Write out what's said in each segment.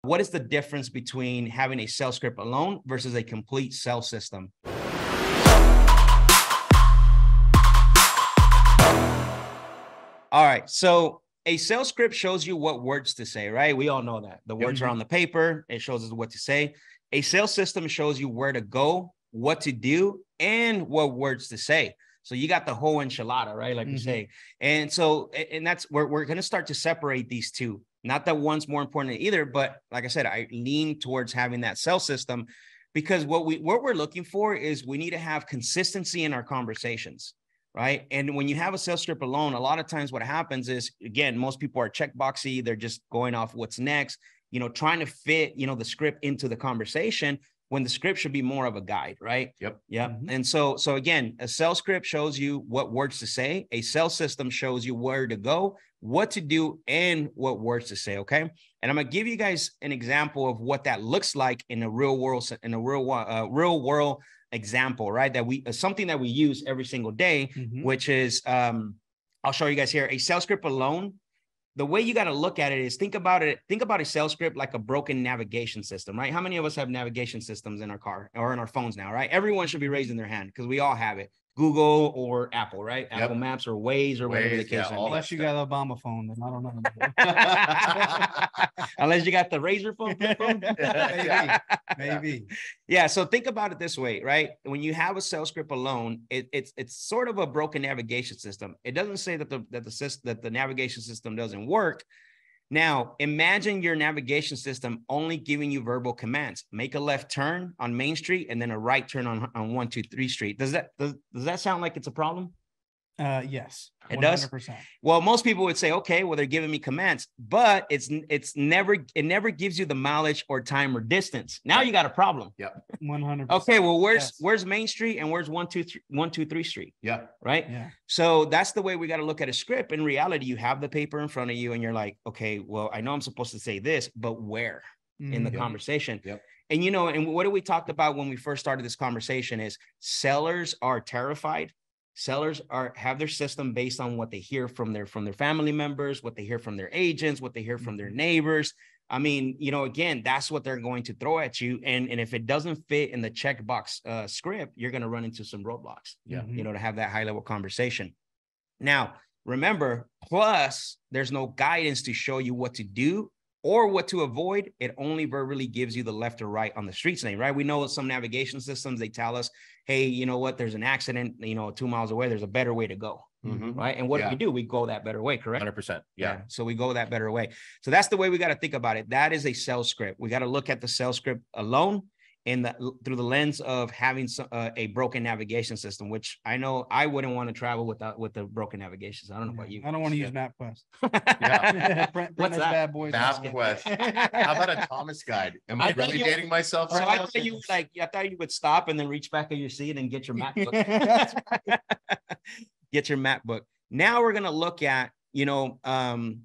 What is the difference between having a sales script alone versus a complete sales system? All right. So a sales script shows you what words to say, right? We all know that. The words are on the paper. It shows us what to say. A sales system shows you where to go, what to do, and what words to say. So you got the whole enchilada, right? Like we say. And so, and that's where we're going to start to separate these two. Not that one's more important than either, but like I said, I lean towards having that sales system because what we're looking for is we need to have consistency in our conversations. Right. And when you have a sales script alone, a lot of times what happens is, again, most people are checkboxy. They're just going off what's next, trying to fit, the script into the conversation when the script should be more of a guide. Right. Yep. And so again, a sales script shows you what words to say. A sales system shows you where to go, what to do, and what words to say. Okay. And I'm going to give you guys an example of what that looks like in a real world, real world example, right? That something that we use every single day, which is, I'll show you guys here, a sales script alone. The way you got to look at it is think about a sales script like a broken navigation system, right? How many of us have navigation systems in our car or in our phones now, right? Everyone should be raising their hand because we all have it. Google or Apple, right? Apple Maps or Waze or whatever the case may be. Unless you got an Obama phone, then I don't know. Unless you got the Razor phone. Maybe. Yeah. So think about it this way, right? When you have a sales script alone, it's sort of a broken navigation system. It doesn't say that the navigation system doesn't work. Now, imagine your navigation system only giving you verbal commands. Make a left turn on Main Street and then a right turn on 123 Street. Does that sound like it's a problem? Yes. It 100%. Does. Well, most people would say, okay, well, they're giving me commands, but it never gives you the mileage or time or distance. Now you got a problem. Yep. 100%. Okay. Well, where's Main Street and where's 123 Street? Yeah. Right. Yeah. So that's the way we got to look at a script. In reality, you have the paper in front of you and you're like, okay, well, I know I'm supposed to say this, but where in the conversation? Yep. And, and what we talked about when we first started this conversation is sellers are terrified. Sellers have their system based on what they hear from their family members, what they hear from their agents, what they hear from their neighbors. I mean, again, that's what they're going to throw at you. And if it doesn't fit in the checkbox script, you're going to run into some roadblocks, to have that high level conversation. Now, remember, plus there's no guidance to show you what to do or what to avoid. It only verbally gives you the left or right on the street's name, right? We know some navigation systems, they tell us, hey, you know what, there's an accident, 2 miles away, there's a better way to go, right? And what do? We go that better way, correct? 100%. Yeah. So we go that better way. So that's the way we got to think about it. That is a sales script. We got to look at the sales script alone through the lens of having a broken navigation system, which I know I wouldn't want to travel with a broken navigation system. I don't know about you. I don't want to use MapQuest. What's that? Bad boys. MapQuest. How about a Thomas guide? Am I really dating myself? So I thought you would stop and then reach back in your seat and get your map book. Get your map book. Now we're gonna look at a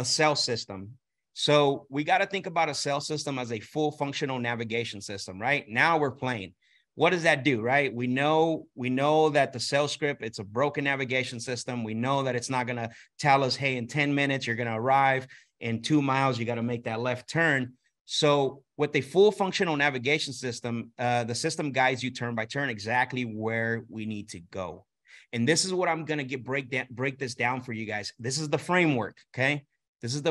sales system. So we got to think about a sales system as a full functional navigation system, right? Now we're playing. What does that do, right? We know that the sales script, it's a broken navigation system. We know that it's not going to tell us, hey, in 10 minutes, you're going to arrive. In 2 miles, you got to make that left turn. So with a full functional navigation system, the system guides you turn by turn exactly where we need to go. And this is what I'm going to break this down for you guys. This is the framework, okay?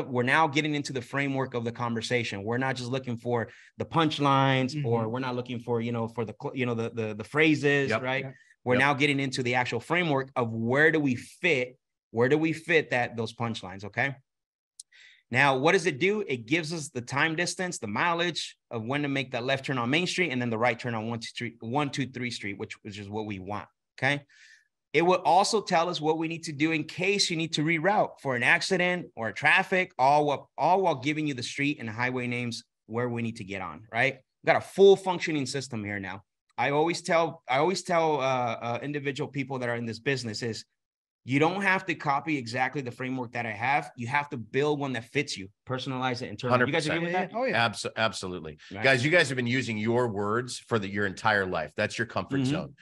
We're now getting into the framework of the conversation. We're not just looking for the punchlines or we're not looking for, for the phrases, right? Yep. We're now getting into the actual framework of where do we fit those punchlines, okay? Now, what does it do? It gives us the time distance, the mileage of when to make that left turn on Main Street and then the right turn on 123 Street, which is what we want, okay? It will also tell us what we need to do in case you need to reroute for an accident or a traffic, all while giving you the street and highway names where we need to get on, right? We've got a full functioning system here now. I always tell individual people that are in this business is you don't have to copy exactly the framework that I have. You have to build one that fits you personalize it internally. You guys agree with that? Oh yeah. Absolutely. Right. Guys, you guys have been using your words for your entire life. That's your comfort zone.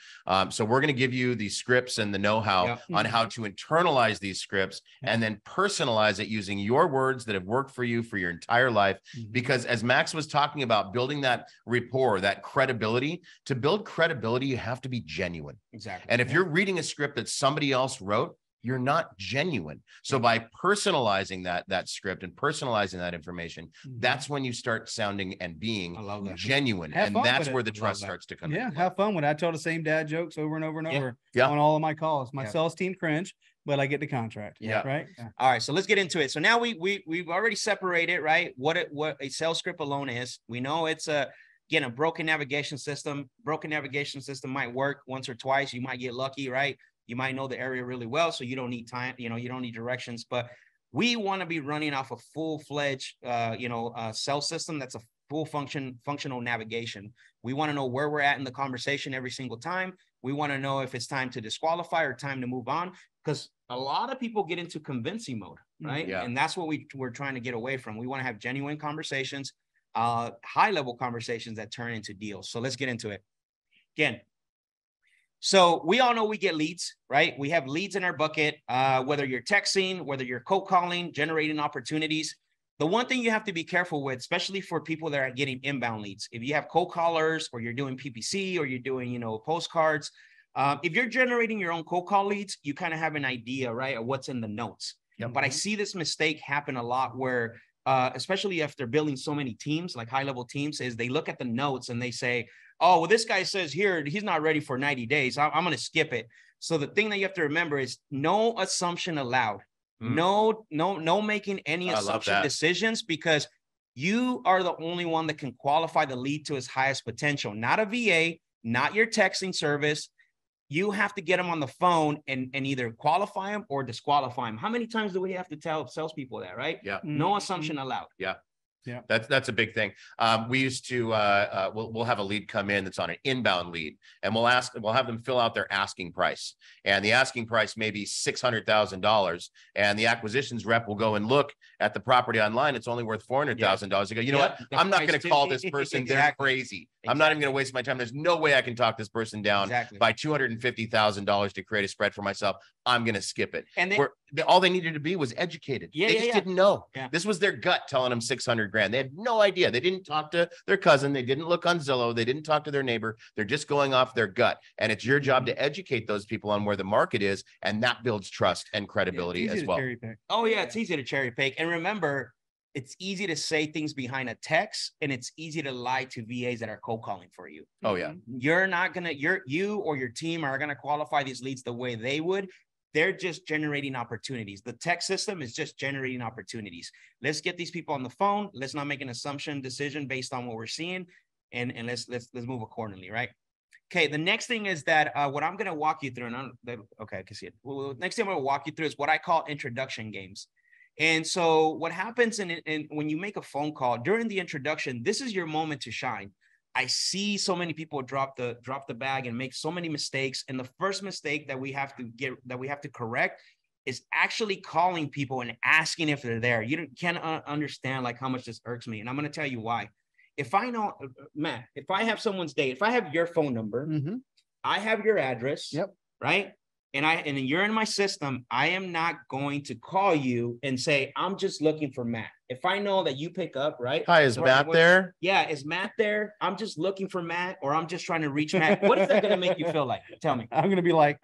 So we're going to give you the scripts and the know-how on how to internalize these scripts and then personalize it using your words that have worked for you for your entire life. Because as Max was talking about building that rapport, that credibility, to build credibility, you have to be genuine. Exactly. And if you're reading a script that somebody else wrote, you're not genuine. So by personalizing that script and personalizing that information, that's when you start sounding and being genuine. And that's where the trust starts to come in. Yeah, have fun with it. I tell the same dad jokes over and over and over on all of my calls. My sales team cringe, but I get the contract. Right. All right. So let's get into it. So now we've already separated, right? What a sales script alone is. We know it's again, a broken navigation system. Broken navigation system might work once or twice. You might get lucky, right? You might know the area really well, so you don't need time, you don't need directions, but we want to be running off a full-fledged, sales system that's a full functional navigation. We want to know where we're at in the conversation every single time. We want to know if it's time to disqualify or time to move on, because a lot of people get into convincing mode, right? Yeah. And that's what we're trying to get away from. We want to have genuine conversations, high-level conversations that turn into deals. So let's get into it. Again, so we all know we get leads, right? We have leads in our bucket, whether you're texting, whether you're cold calling, generating opportunities. The one thing you have to be careful with, especially for people that are getting inbound leads, if you have cold callers or you're doing PPC or you're doing, postcards, if you're generating your own cold call leads, you kind of have an idea, right, of what's in the notes. But I see this mistake happen a lot where, especially after building so many teams, like high-level teams, is they look at the notes and they say, oh, well, this guy says here, he's not ready for 90 days. I'm going to skip it. So the thing that you have to remember is no assumption allowed. No making any assumption decisions, because you are the only one that can qualify the lead to his highest potential, not a VA, not your texting service. You have to get them on the phone and either qualify them or disqualify them. How many times do we have to tell salespeople that, right? Yeah. No assumption allowed. Yeah. Yeah, that's a big thing. We used to we'll have a lead come in that's on an inbound lead, and we'll have them fill out their asking price, and the asking price may be $600,000, and the acquisitions rep will go and look at the property online. It's only worth $400,000. They go, you know what? I'm not going to call this person. They're crazy. I'm not even going to waste my time. There's no way I can talk this person down by $250,000 to create a spread for myself. I'm going to skip it. And all they needed to be was educated. They just didn't know. This was their gut telling them 600 grand. They had no idea. They didn't talk to their cousin. They didn't look on Zillow. They didn't talk to their neighbor. They're just going off their gut. And it's your job to educate those people on where the market is. And that builds trust and credibility as well. Oh yeah. It's easy to cherry pick. And remember, it's easy to say things behind a text, and it's easy to lie to VAs that are cold calling for you. Oh yeah. You're not going to, you or your team are going to qualify these leads the way they would. They're just generating opportunities. The tech system is just generating opportunities. Let's get these people on the phone. Let's not make an assumption decision based on what we're seeing, and let's move accordingly, right? Okay. The next thing is that what I'm going to walk you through, and okay, I can see it. Well, next thing I'm going to walk you through is what I call introduction games. And so what happens when you make a phone call during the introduction, this is your moment to shine. I see so many people drop the bag and make so many mistakes. And the first mistake that we have to correct is actually calling people and asking if they're there. You can't understand like how much this irks me. And I'm going to tell you why. If I know, Matt, if I have someone's date, if I have your phone number, I have your address, right? And you're in my system, I am not going to call you and say, I'm just looking for Matt. If I know that you pick up, right? Hi, is Matt there? Yeah, is Matt there? I'm just looking for Matt, or I'm just trying to reach Matt. What is that going to make you feel like? Tell me. I'm going to be like,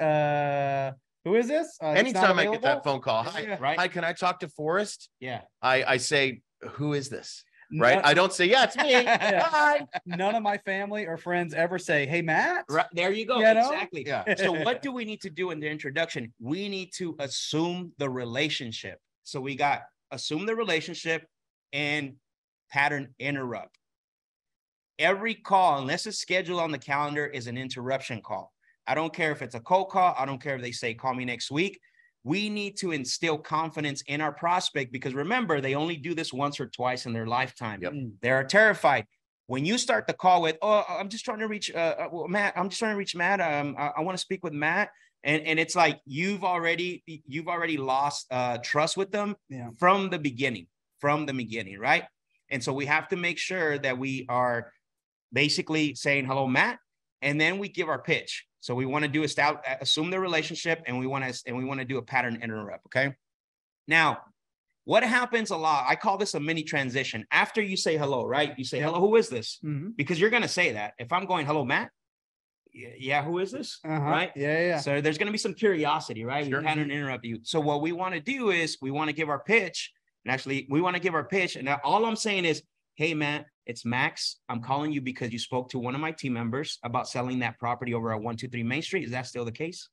who is this? Anytime I get that phone call, hi, can I talk to Forrest? Yeah. I say, who is this? Right. I don't say, yeah, it's me. Hi. None of my family or friends ever say, hey, Matt. Right. There you go. Exactly. Yeah. So what do we need to do in the introduction? We need to assume the relationship. So we got assume the relationship and pattern interrupt. Every call, unless it's scheduled on the calendar, is an interruption call. I don't care if it's a cold call. I don't care if they say, call me next week. We need to instill confidence in our prospect, because remember, they only do this once or twice in their lifetime. They're terrified. When you start the call with, oh, I'm just trying to reach Matt. I'm just trying to reach Matt. I want to speak with Matt. And it's like, you've already lost trust with them from the beginning. from the beginning, right? And so we have to make sure that we are basically saying, hello, Matt, and then we give our pitch. So we want to do assume the relationship, and we want to do a pattern interrupt. Okay. Now, what happens a lot, I call this a mini transition. After you say hello, right? You say, hello, who is this? Because you're going to say that. If I'm going, hello, Matt. Yeah, who is this? Right? Yeah. So there's going to be some curiosity, right? Sure. We pattern interrupt you. So what we want to do is we want to give our pitch. And actually, we want to give our pitch. And all I'm saying is, hey, Matt, it's Max. I'm calling you because you spoke to one of my team members about selling that property over at 123 Main Street. Is that still the case?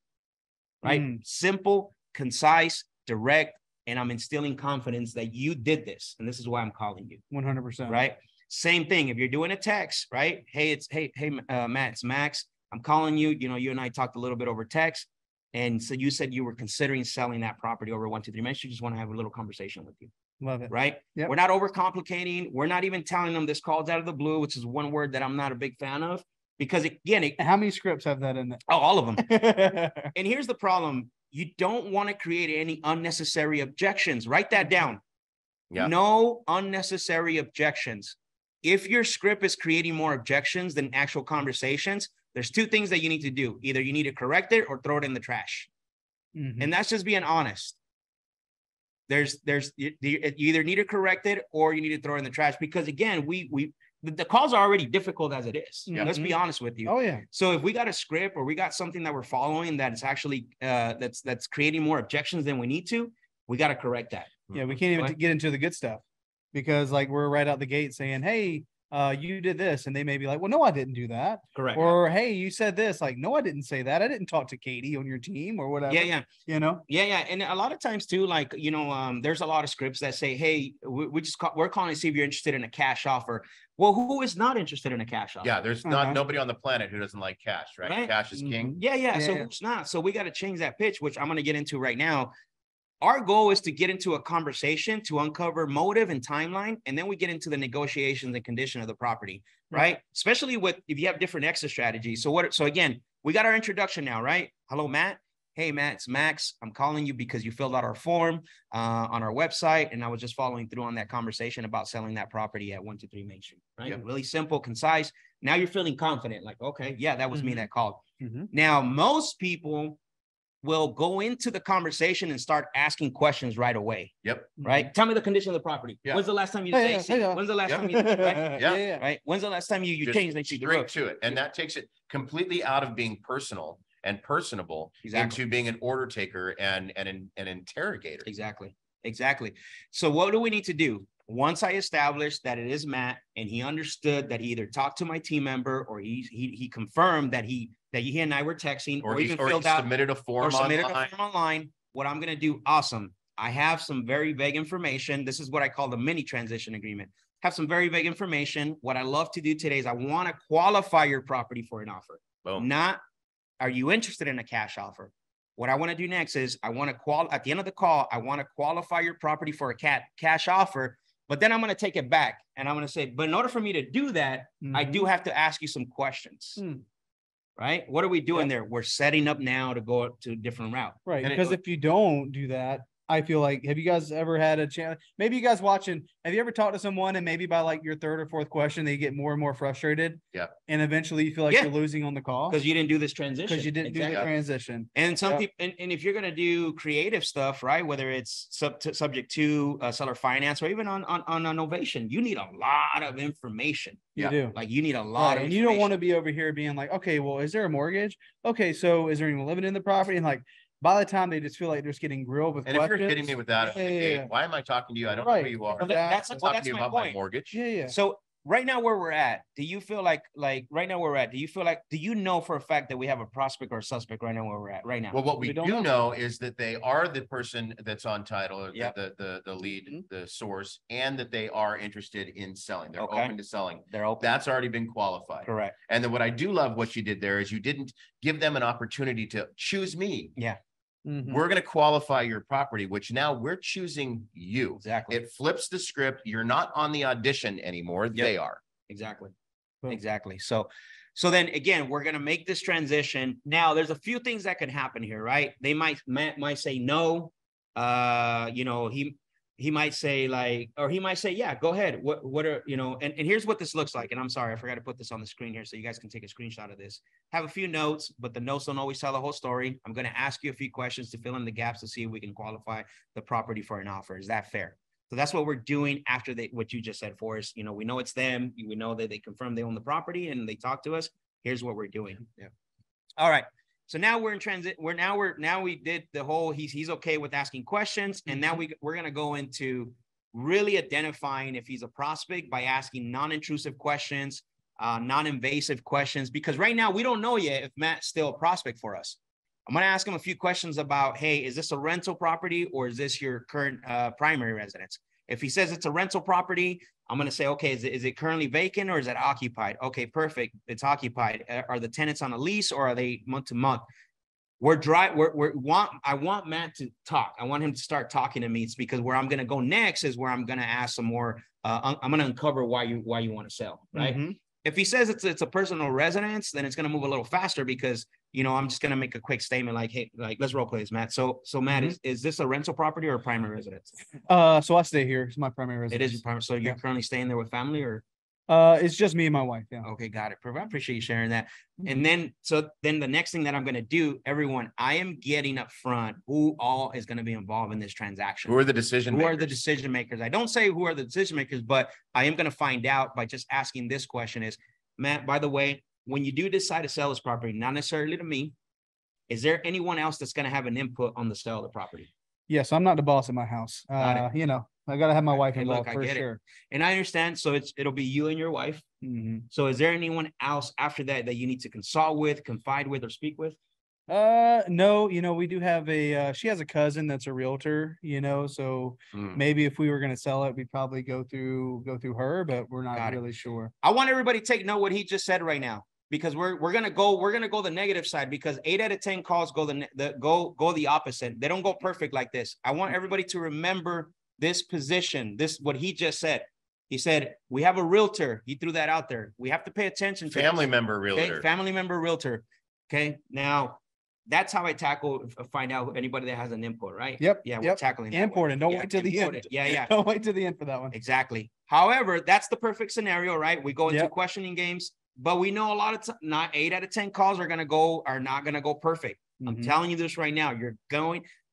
Right? Simple, concise, direct. And I'm instilling confidence that you did this. And this is why I'm calling you. 100%. Right? Same thing. If you're doing a text, right? Hey, Matt, it's Max. I'm calling you. You know, you and I talked a little bit over text. And so you said you were considering selling that property over 123 Main Street. Just want to have a little conversation with you. Love it. Right? Yep. We're not overcomplicating. We're not even telling them this call's out of the blue, which is one word that I'm not a big fan of. Because again, how many scripts have that in there? Oh, all of them. And here's the problem. You don't want to create any unnecessary objections. Write that down. Yeah. No unnecessary objections. If your script is creating more objections than actual conversations, there's two things that you need to do. Either you need to correct it or throw it in the trash. And that's just being honest. You either need to correct it or you need to throw it in the trash, because again, the calls are already difficult as it is. Let's be honest with you. Oh yeah. So if we got a script or we got something that we're following that's actually that's creating more objections than we need to, we got to correct that. Yeah, we can't even get into the good stuff, because like we're right out the gate saying, hey, you did this, and they may be like, well, no, I didn't do that. Correct. Or hey, you said this. Like, no, I didn't say that. I didn't talk to Katie on your team or whatever. Yeah. You know. Yeah. And a lot of times too, like, you know, there's a lot of scripts that say, hey, we're calling to see if you're interested in a cash offer. Well, who is not interested in a cash offer? Yeah, there's not nobody on the planet who doesn't like cash, right? Cash is king. Yeah. So who's not? So we got to change that pitch, which I'm going to get into right now. Our goal is to get into a conversation to uncover motive and timeline, and then we get into the negotiations and condition of the property, right? Especially if you have different exit strategies. So again, we got our introduction now, right? Hello, Matt. Hey, Matt, it's Max. I'm calling you because you filled out our form on our website, and I was just following through on that conversation about selling that property at 123 Main Street, right? Yep. Really simple, concise. Now you're feeling confident, like, okay, yeah, that was me that called. Now, most people will go into the conversation and start asking questions right away. Yep. Right. Tell me the condition of the property. Yeah. When's the last time you changed it? When's the last time you right? Yeah. Right. When's the last time you changed it? Straight to it. And that takes it completely out of being personal and personable into being an order taker and an interrogator. Exactly. So what do we need to do? Once I established that it is Matt, and he understood that he either talked to my team member or he confirmed that he and I were texting, or even filled out, submitted a form online. What I'm going to do, awesome. I have some very vague information. This is what I call the mini transition agreement. Have some very vague information. What I love to do today is I want to qualify your property for an offer. Boom. Not, are you interested in a cash offer? What I want to do next is I want to at the end of the call, I want to qualify your property for a cash offer. But then I'm going to take it back and I'm going to say, but in order for me to do that, I do have to ask you some questions. Right? What are we doing there? We're setting up now to go to a different route. Right. Because if you don't do that, I feel like, have you guys ever had a chance? Maybe you guys watching, have you ever talked to someone and maybe by like your third or fourth question, they get more and more frustrated? Yeah. And eventually you feel like you're losing on the call. Because you didn't do this transition. Because you didn't do the transition. And some people, and if you're going to do creative stuff, right? Whether it's subject to seller finance or even on Novation, you need a lot of information. You do. Like you need a lot of information. And you don't want to be over here being like, okay, well, is there a mortgage? Okay, so is there anyone living in the property? And like, by the time they just feel like they're just getting grilled with questions. If you're hitting me with that, why am I talking to you? I don't know who you are. Well, that's talking to you about my mortgage. Yeah. So right now where we're at, do you feel like right now where we're at, do you know for a fact that we have a prospect or a suspect right now where we're at right now? Well, what we do know is that they are the person that's on title, or the lead, the source, and that they are interested in selling. They're open to selling. They're open. That's already been qualified. Correct. And then what I do love what you did there is you didn't give them an opportunity to choose me. Yeah. We're going to qualify your property, which now we're choosing you. Exactly. It flips the script. You're not on the audition anymore. They are. Exactly. So then again, we're going to make this transition. Now there's a few things that could happen here, right? They might say no. he might say like, or he might say, yeah, go ahead. What are, you know, and here's what this looks like. And I'm sorry, I forgot to put this on the screen here so you guys can take a screenshot of this. Have a few notes, but the notes don't always tell the whole story. I'm going to ask you a few questions to fill in the gaps to see if we can qualify the property for an offer. Is that fair? So that's what we're doing after what you just said, Forrest. You know, we know it's them. We know that they confirm they own the property and they talk to us. Here's what we're doing. Yeah. All right. So now we're in transit. Now we did the whole, he's okay with asking questions. And now we're going to go into really identifying if he's a prospect by asking non-intrusive questions, non-invasive questions, because right now we don't know yet if Matt's still a prospect for us. I'm going to ask him a few questions about, hey, is this a rental property or is this your current primary residence? If he says it's a rental property, I'm going to say, okay, is it currently vacant or is it occupied? Okay, perfect. It's occupied. Are the tenants on a lease or are they month to month? I want Matt to talk. I want him to start talking to me. It's because where I'm going to go next is where I'm going to ask some more. I'm going to uncover why you want to sell, right? Mm-hmm. If he says it's a personal residence, then it's going to move a little faster because, you know, I'm just going to make a quick statement like, hey, like, let's role play this, Matt. So Matt, is this a rental property or a primary residence? So I stay here. It's my primary residence. It is your primary. So you're currently staying there with family or? It's just me and my wife. Yeah. Okay. Got it. I appreciate you sharing that. And then the next thing that I'm going to do, everyone, I am getting up front who all is going to be involved in this transaction. Who are the decision makers? Who are the decision makers? I don't say who are the decision makers, but I am going to find out by just asking this question is, Matt, by the way, when you do decide to sell this property, not necessarily to me, is there anyone else that's going to have an input on the sale of the property? Yes, I'm not the boss in my house. You know, I got to have my wife involved for sure. And I understand. So it'll be you and your wife. Mm-hmm. So is there anyone else after that you need to consult with, confide with, or speak with? No, you know, we do have she has a cousin that's a realtor, you know, so maybe if we were going to sell it, we'd probably go through her, but we're not really sure. I want everybody to take note what he just said right now, because we're going to go the negative side, because 8 out of 10 calls go the opposite. They don't go perfect like this. I want everybody to remember this position, what he just said. He said, we have a realtor. He threw that out there. We have to pay attention to family member realtor. Okay? Family member realtor. Okay. Now, that's how I find out anybody that has an input, right? Yep. Yeah, we're tackling that. Important. Don't wait till the end. Yeah. Don't wait till the end for that one. Exactly. However, that's the perfect scenario, right? We go into questioning games, but we know a lot of not 8 out of 10 calls are not gonna go perfect. I'm telling you this right now.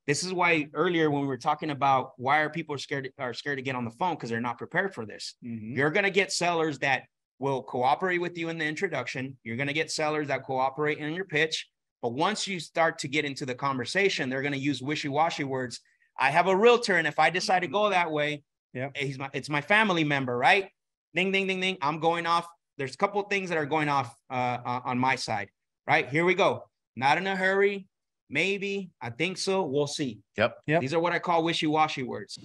This is why earlier when we were talking about why are people scared to get on the phone, because they're not prepared for this. You're gonna get sellers that will cooperate with you in the introduction. You're gonna get sellers that cooperate in your pitch. But once you start to get into the conversation, they're going to use wishy-washy words. I have a realtor, and if I decide to go that way, it's my family member, right? Ding, ding, ding, ding. I'm going off. There's a couple of things that are going off on my side, right? Here we go. Not in a hurry. Maybe. I think so. We'll see. Yep. These are what I call wishy-washy words.